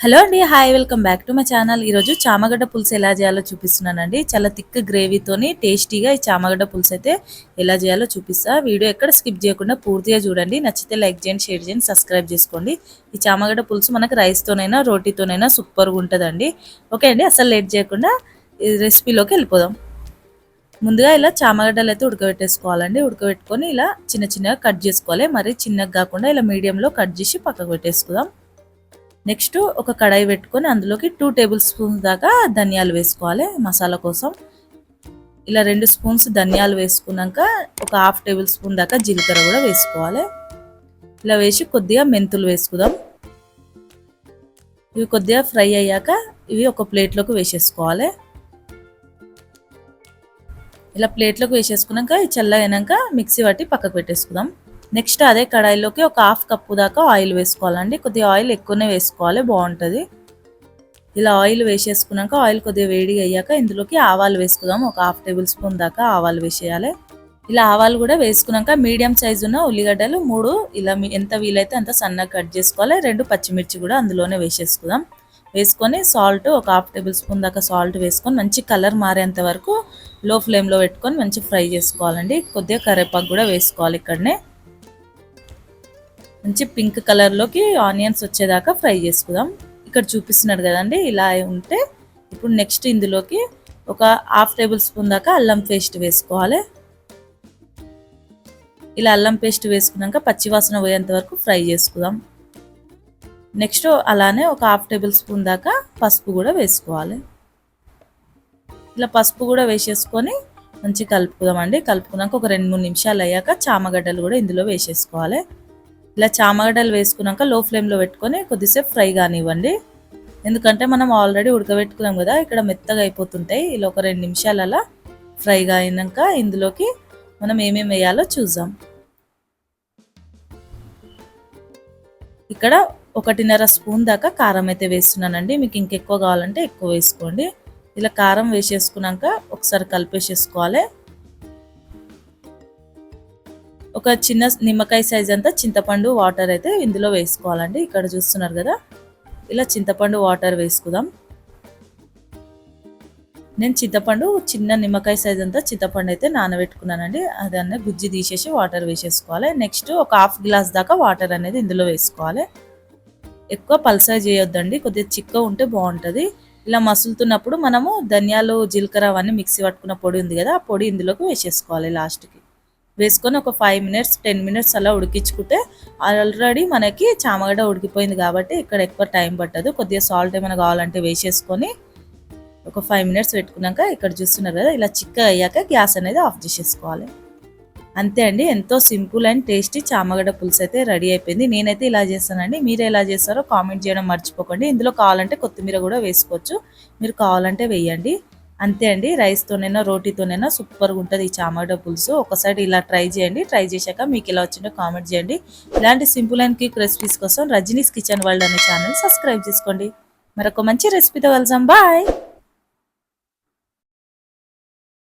Hello అండి, hi, welcome back to my channel. ఈరోజు చామగడ్డ పులుసు ఎలా చేయాలో చూపిస్తున్నానండి. చాలా థిక్ గ్రేవీతోని టేస్టీగా ఈ చామగడ్డ పులుసు అయితే ఎలా చేయాలో చూపిస్తా. వీడియో ఎక్కడ స్కిప్ చేయకుండా పూర్తిగా చూడండి. నచ్చితే లైక్ చేయండి, షేర్ చేయండి, సబ్స్క్రైబ్ చేసుకోండి. ఈ చామగడ్డ పులుసు మనకు రైస్తోనైనా రోటీతోనైనా సూపర్గా ఉంటుందండి. ఓకే అండి, అసలు లేట్ చేయకుండా ఈ రెసిపీలోకి వెళ్ళిపోదాం. ముందుగా ఇలా చామగడ్డలు అయితే ఉడకబెట్టేసుకోవాలండి. ఉడకబెట్టుకొని ఇలా చిన్న చిన్నగా కట్ చేసుకోవాలి. మరి చిన్నగా కాకుండా ఇలా మీడియంలో కట్ చేసి పక్కకు పెట్టేసుకుందాం. నెక్స్ట్ ఒక కడాయి పెట్టుకొని అందులోకి 2 టేబుల్ స్పూన్స్ దాకా ధనియాలు వేసుకోవాలి మసాలా కోసం. ఇలా 2 స్పూన్స్ ధనియాలు వేసుకున్నాక ఒక 1/2 టేబుల్ స్పూన్ దాకా జీలకర్ర కూడా వేసుకోవాలి. ఇలా వేసి కొద్దిగా మెంతులు వేసుకుందాం. ఇవి కొద్దిగా ఫ్రై అయ్యాక ఇవి ఒక ప్లేట్లోకి వేసేసుకోవాలి. ఇలా ప్లేట్లోకి వేసేసుకున్నాక చల్లగైనాక మిక్సీ పట్టి పక్కకు పెట్టేసుకుందాం. నెక్స్ట్ అదే కడాయిలోకి ఒక 1/2 కప్పు దాకా ఆయిల్ వేసుకోవాలండి. కొద్దిగా ఆయిల్ ఎక్కువనే వేసుకోవాలి, బాగుంటుంది. ఇలా ఆయిల్ వేసేసుకున్నాక ఆయిల్ కొద్దిగా వేడిగా అయ్యాక ఇందులోకి ఆవాలు వేసుకుందాం. ఒక 1/2 టేబుల్ స్పూన్ దాకా ఆవాలు వేసేయాలి. ఇలా ఆవాలు కూడా వేసుకున్నాక మీడియం సైజు ఉన్న ఉల్లిగడ్డలు 3 ఇలా ఎంత వీలైతే అంత సన్నగా కట్ చేసుకోవాలి. 2 పచ్చిమిర్చి కూడా అందులోనే వేసేసుకుందాం. వేసుకొని సాల్ట్ ఒక 1/2 టేబుల్ స్పూన్ దాకా సాల్ట్ వేసుకొని మంచి కలర్ మారేంత వరకు లో ఫ్లేమ్లో పెట్టుకొని మంచి ఫ్రై చేసుకోవాలండి. కొద్దిగా కరివేపాకు కూడా వేసుకోవాలి. ఇక్కడనే మంచి పింక్ కలర్లోకి ఆనియన్స్ వచ్చేదాకా ఫ్రై చేసుకుందాం. ఇక్కడ చూపిస్తున్నాడు కదండి, ఇలా ఉంటే ఇప్పుడు నెక్స్ట్ ఇందులోకి ఒక 1/2 టేబుల్ స్పూన్ దాకా అల్లం పేస్ట్ వేసుకోవాలి. ఇలా అల్లం పేస్ట్ వేసుకున్నాక పచ్చివాసన పోయేంత వరకు ఫ్రై చేసుకుందాం. నెక్స్ట్ అలానే ఒక 1/2 టేబుల్ స్పూన్ దాకా పసుపు కూడా వేసుకోవాలి. ఇలా పసుపు కూడా వేసేసుకొని మంచిగా కలుపుకుందామండి. కలుపుకున్నాక ఒక 2-3 నిమిషాలు అయ్యాక చామగడ్డలు కూడా ఇందులో వేసేసుకోవాలి. ఇలా చామగడ్డలు వేసుకున్నాక లో ఫ్లేమ్లో పెట్టుకొని కొద్దిసేపు ఫ్రై కానివ్వండి. ఎందుకంటే మనం ఆల్రెడీ ఉడకబెట్టుకున్నాం కదా, ఇక్కడ మెత్తగా అయిపోతుంటాయి. ఇలా ఒక 2 నిమిషాలు అలా ఫ్రై అయినాక ఇందులోకి మనం ఏమేమి వేయాలో చూద్దాం. ఇక్కడ 1.5 స్పూన్ దాకా కారం అయితే వేస్తున్నానండి. మీకు ఇంకెక్కువ కావాలంటే ఎక్కువ వేసుకోండి. ఇలా కారం వేసేసుకున్నాక ఒకసారి కలిపేసేసుకోవాలి. ఒక చిన్న నిమ్మకాయ సైజ్ అంతా చింతపండు వాటర్ అయితే ఇందులో వేసుకోవాలండి. ఇక్కడ చూస్తున్నారు కదా, ఇలా చింతపండు వాటర్ వేసుకుందాం. నేను చింతపండు చిన్న నిమ్మకాయ సైజ్ అంతా చింతపండు అయితే నానబెట్టుకున్నానండి. అదన్నీ గుజ్జి తీసేసి వాటర్ వేసేసుకోవాలి. నెక్స్ట్ ఒక 1/2 గ్లాస్ దాకా వాటర్ అనేది ఇందులో వేసుకోవాలి. ఎక్కువ పల్సా చేయొద్దండి, కొద్దిగా చిక్కగా ఉంటే బాగుంటుంది. ఇలా మసులుతున్నప్పుడు మనము ధనియాలు జీలకర్ర అవన్నీ మిక్సీ పట్టుకున్న పొడి ఉంది కదా, ఆ పొడి ఇందులోకి వేసేసుకోవాలి. లాస్ట్కి వేసుకొని ఒక 5 మినిట్స్ 10 మినిట్స్ అలా ఉడికించుకుంటే ఆల్రెడీ మనకి చామగడ్డ ఉడికిపోయింది కాబట్టి ఇక్కడ ఎక్కువ టైం పట్టదు. కొద్దిగా సాల్ట్ ఏమైనా కావాలంటే వేసేసుకొని ఒక 5 మినిట్స్ పెట్టుకున్నాక ఇక్కడ చూస్తున్నారు కదా, ఇలా చిక్కగా అయ్యాక గ్యాస్ అనేది ఆఫ్ చేసేసుకోవాలి. అంతే అండి, ఎంతో సింపుల్ అండ్ టేస్టీ చామగడ్డ పులుసు అయితే రెడీ అయిపోయింది. నేనైతే ఇలా చేస్తానండి, మీరు ఎలా చేస్తారో కామెంట్ చేయడం మర్చిపోకండి. ఇందులో కావాలంటే కొత్తిమీర కూడా వేసుకోవచ్చు, మీరు కావాలంటే వేయండి. అంతే అండి, రైస్తోనైనా రోటీతోనైనా సూపర్గా ఉంటుంది ఈ చామగడ్డ పులుసు. ఒకసారి ఇలా ట్రై చేయండి. ట్రై చేశాక మీకు ఎలా వచ్చిందో కామెంట్ చేయండి. ఇలాంటి సింపుల్ అండ్ క్విక్ రెసిపీస్ కోసం రజనీస్ కిచెన్ వరల్డ్ అనే ఛానల్ సబ్స్క్రైబ్ చేసుకోండి. మరొక మంచి రెసిపీతో కలుద్దాం. బాయ్.